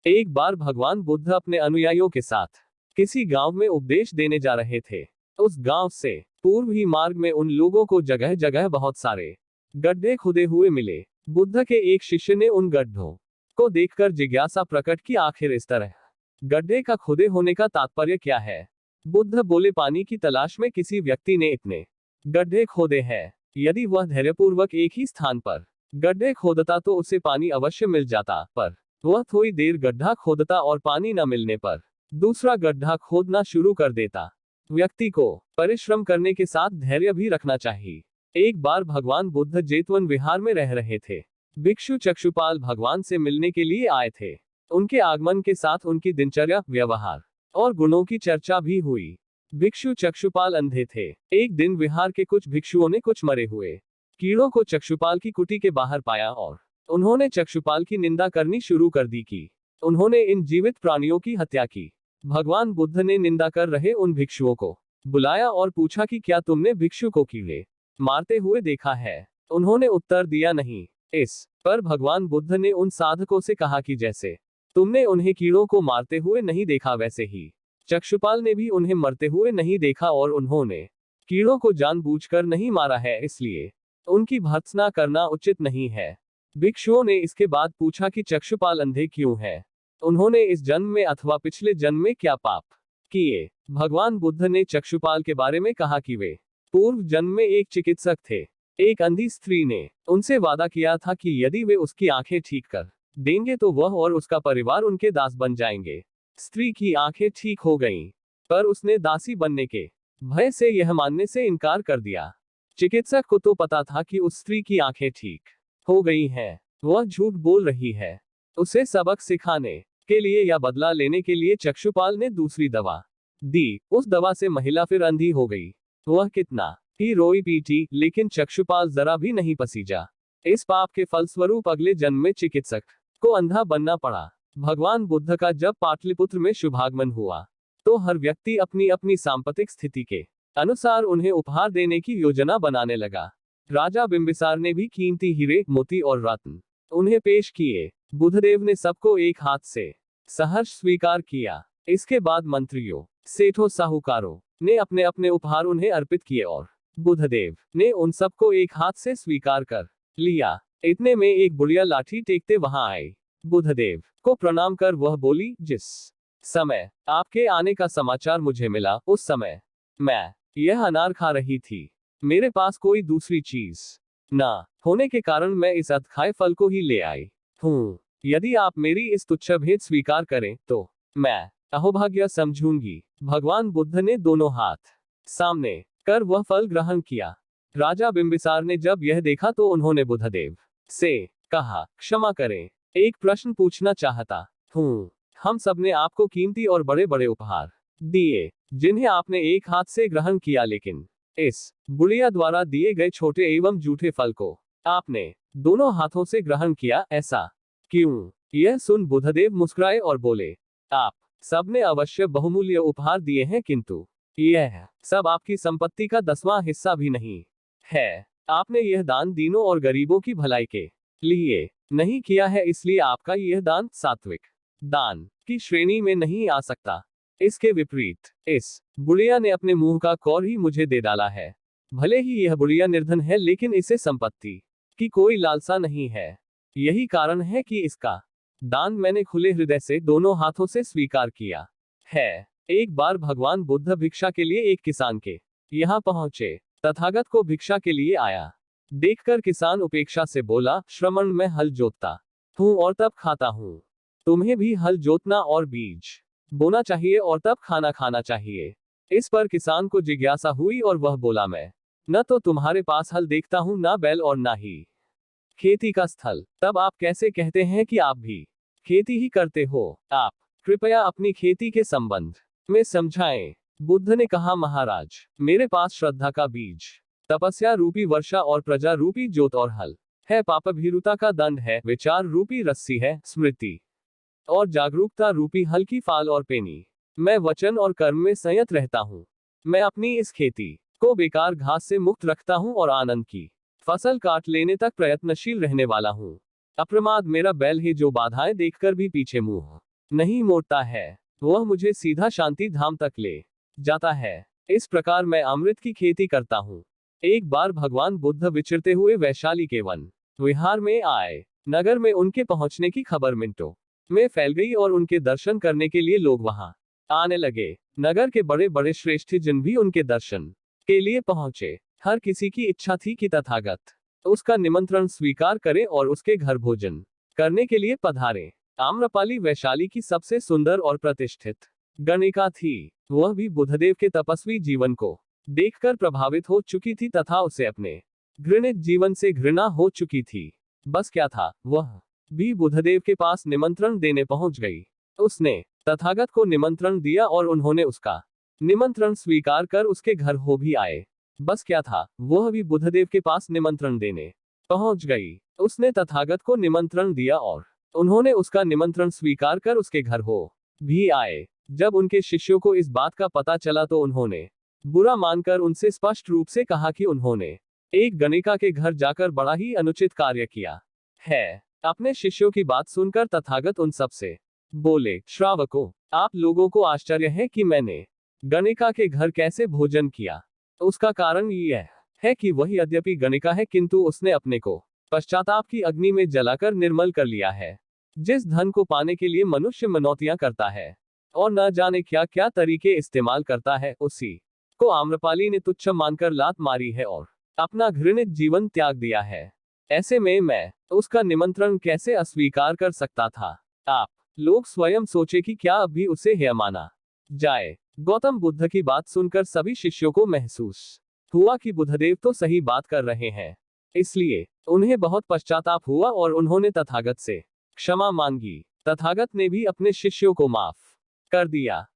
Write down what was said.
एक बार भगवान बुद्ध अपने अनुयायियों के साथ किसी गांव में उपदेश देने जा रहे थे। उस गांव से पूर्व ही मार्ग में उन लोगों को जगह जगह बहुत सारे गड्ढे खुदे हुए मिले। बुद्ध के एक शिष्य ने उन गड्ढों को देखकर जिज्ञासा प्रकट की, आखिर इस तरह गड्ढे का खुदे होने का तात्पर्य क्या है। बुद्ध बोले, पानी की तलाश में किसी व्यक्ति ने इतने गड्ढे खोदे हैं। यदि वह धैर्यपूर्वक एक ही स्थान पर गड्ढे खोदता तो उसे पानी अवश्य मिल जाता, पर वह थोड़ी देर गड्ढा खोदता और पानी न मिलने पर दूसरा गड्ढा खोदना शुरू कर देता। व्यक्ति को परिश्रम करने के साथ धैर्य भी रखना चाहिए। एक बार भगवान बुद्ध जेतवन विहार में रह रहे थे। भिक्षु चक्षुपाल भगवान से मिलने के लिए आए थे। उनके आगमन के साथ उनकी दिनचर्या, व्यवहार और गुणों की चर्चा भी हुई। भिक्षु चक्षुपाल अंधे थे। एक दिन विहार के कुछ भिक्षुओं ने कुछ मरे हुए कीड़ों को चक्षुपाल की कुटी के बाहर पाया और उन्होंने चक्षुपाल की निंदा करनी शुरू कर दी कि उन्होंने इन जीवित प्राणियों की हत्या की। भगवान बुद्ध ने निंदा कर रहे उन भिक्षुओं को बुलाया और पूछा कि क्या तुमने भिक्षु को कीड़े मारते हुए देखा है। उन्होंने उत्तर दिया, नहीं। इस पर भगवान बुद्ध ने उन साधकों से कहा कि जैसे तुमने उन्हें कीड़ों को मारते हुए नहीं देखा, वैसे ही चक्षुपाल ने भी उन्हें मरते हुए नहीं देखा और उन्होंने कीड़ों को जानबूझकर नहीं मारा है, इसलिए उनकी भर्त्सना करना उचित नहीं है। भिक्षुओं ने इसके बाद पूछा कि चक्षुपाल अंधे क्यों हैं? उन्होंने इस जन्म में अथवा पिछले जन्म में क्या पाप किए? भगवान बुद्ध ने चक्षुपाल के बारे में कहा कि वे पूर्व जन्म में एक चिकित्सक थे। एक अंधी स्त्री ने उनसे वादा किया था कि यदि वे उसकी आंखें ठीक कर देंगे तो वह और उसका परिवार उनके दास बन जाएंगे। स्त्री की आंखें ठीक हो गईं, पर उसने दासी बनने के भय से यह मानने से इनकार कर दिया। चिकित्सक को तो पता था कि उस स्त्री की आंखें ठीक हो गई हैं, वह झूठ बोल रही है। उसे सबक सिखाने के लिए या बदला लेने के लिए चक्षुपाल ने दूसरी दवा दी। उस दवा से महिला फिर अंधी हो गई। वह कितना ही रोई पीटी, लेकिन चक्षुपाल जरा भी नहीं पसीजा। इस पाप के फलस्वरूप अगले जन्म में चिकित्सक को अंधा बनना पड़ा। भगवान बुद्ध का जब पाटलिपुत्र में शुभागमन हुआ तो हर व्यक्ति अपनी अपनी सांपत्तिक स्थिति के अनुसार उन्हें उपहार देने की योजना बनाने लगा। राजा बिंबिसार ने भी कीमती हीरे, मोती और रत्न उन्हें पेश किए। बुद्धदेव ने सबको एक हाथ से सहर्ष स्वीकार किया। इसके बाद मंत्रियों, सेठों, साहूकारों ने अपने अपने उपहार उन्हें अर्पित किए और बुद्धदेव ने उन सबको एक हाथ से स्वीकार कर लिया। इतने में एक बुढ़िया लाठी टेकते वहां आई। बुद्धदेव को प्रणाम कर वह बोली, जिस समय आपके आने का समाचार मुझे मिला उस समय मैं यह अनार खा रही थी। मेरे पास कोई दूसरी चीज ना होने के कारण मैं इस अधखाए फल को ही ले आई हूँ। यदि आप मेरी इस तुच्छ भेंट स्वीकार करें तो मैं अहोभाग्य समझूंगी। भगवान बुद्ध ने दोनों हाथ सामने कर वह फल ग्रहण किया। राजा बिंबिसार ने जब यह देखा तो उन्होंने बुद्धदेव से कहा, क्षमा करें, एक प्रश्न पूछना चाहता हूँ। हम सबने आपको कीमती और बड़े बड़े उपहार दिए जिन्हें आपने एक हाथ से ग्रहण किया, लेकिन इस बुढ़िया द्वारा दिए गए छोटे एवं जूठे फल को आपने दोनों हाथों से ग्रहण किया, ऐसा क्यों? यह सुन बुद्धदेव मुस्कुराए और बोले, आप सबने अवश्य बहुमूल्य उपहार दिए हैं, किंतु यह सब आपकी संपत्ति का 10वां हिस्सा भी नहीं है। आपने यह दान दीनों और गरीबों की भलाई के लिए नहीं किया है, इसलिए आपका यह दान सात्विक दान की श्रेणी में नहीं आ सकता। इसके विपरीत इस बुढ़िया ने अपने मुंह का कौर ही मुझे दे डाला है। भले ही यह बुढ़िया निर्धन है, लेकिन इसे संपत्ति की कोई लालसा नहीं है। यही कारण है कि इसका दान मैंने खुले हृदय से दोनों हाथों से स्वीकार किया है। एक बार भगवान बुद्ध भिक्षा के लिए एक किसान के यहाँ पहुंचे। तथागत को भिक्षा के लिए आया देखकर किसान उपेक्षा से बोला, श्रमण, मैं हल जोतता हूँ और तब खाता हूँ। तुम्हें भी हल जोतना और बीज बोना चाहिए और तब खाना खाना चाहिए। इस पर किसान को जिज्ञासा हुई और वह बोला, मैं न तो तुम्हारे पास हल देखता हूँ, ना बैल और ना ही खेती का स्थल। तब आप कैसे कहते हैं कि आप भी खेती ही करते हो? आप कृपया अपनी खेती के संबंध में समझाएं। बुद्ध ने कहा, महाराज, मेरे पास श्रद्धा का बीज, तपस्या रूपी वर्षा और प्रजा रूपी जोत और हल है। पापभीरुता का दंड है, विचार रूपी रस्सी है, स्मृति और जागरूकता रूपी हल्की फाल और पेनी। मैं वचन और कर्म में संयत रहता हूँ। मैं अपनी इस खेती को बेकार घास से मुक्त रखता हूँ और आनंद की फसल काट लेने तक प्रयत्नशील रहने वाला हूँ। अप्रमाद मेरा बैल है, जो बाधाएं देखकर भी पीछे मुंह नहीं मोड़ता है, वह मुझे सीधा शांति धाम तक ले जाता है। इस प्रकार मैं अमृत की खेती करता हूँ। एक बार भगवान बुद्ध विचरते हुए वैशाली के वन विहार में आए। नगर में उनके पहुंचने की खबर मिनटों में फैल गई और उनके दर्शन करने के लिए लोग वहां आने लगे। नगर के बड़े बड़े श्रेष्ठ जन भी उनके दर्शन के लिए पहुंचे। हर किसी की इच्छा थी कि तथागत उसका निमंत्रण स्वीकार करे और उसके घर भोजन करने के लिए पधारे। आम्रपाली वैशाली की सबसे सुंदर और प्रतिष्ठित गणिका थी। वह भी बुद्धदेव के तपस्वी जीवन को देखकर प्रभावित हो चुकी थी तथा उसे अपने घृणित जीवन से घृणा हो चुकी थी। बस क्या था, वह भी बुद्धदेव के पास निमंत्रण देने पहुंच गई। उसने तथागत को निमंत्रण दिया और उन्होंने उसका निमंत्रण स्वीकार कर उसके घर हो भी आए। बस क्या था, वह भी बुद्धदेव के पास निमंत्रण देने पहुंच गई। उसने तथागत को निमंत्रण दिया और उन्होंने उसका निमंत्रण स्वीकार कर उसके घर हो भी आए। जब उनके शिष्यों को इस बात का पता चला तो उन्होंने बुरा मानकर उनसे स्पष्ट रूप से कहा कि उन्होंने एक गणिका के घर जाकर बड़ा ही अनुचित कार्य किया है। अपने शिष्यों की बात सुनकर तथागत उन सब से बोले, श्रावकों, आप लोगों को आश्चर्य है कि मैंने गणिका के घर कैसे भोजन किया। उसका कारण यह है कि वही यद्यपि गणिका है किंतु उसने अपने को पश्चाताप की अग्नि में जलाकर निर्मल कर लिया है। जिस धन को पाने के लिए मनुष्य मनौतियां करता है और न जाने क्या क्या तरीके इस्तेमाल करता है, उसी को आम्रपाली ने तुच्छ मानकर लात मारी है और अपना घृणित जीवन त्याग दिया है। ऐसे में मैं उसका निमंत्रण कैसे अस्वीकार कर सकता था। आप लोग स्वयं सोचे कि क्या अभी उसे हेय माना जाए। गौतम बुद्ध की बात सुनकर सभी शिष्यों को महसूस हुआ कि बुद्धदेव तो सही बात कर रहे हैं। इसलिए उन्हें बहुत पश्चाताप हुआ और उन्होंने तथागत से क्षमा मांगी। तथागत ने भी अपने शिष्यों को माफ कर दिया।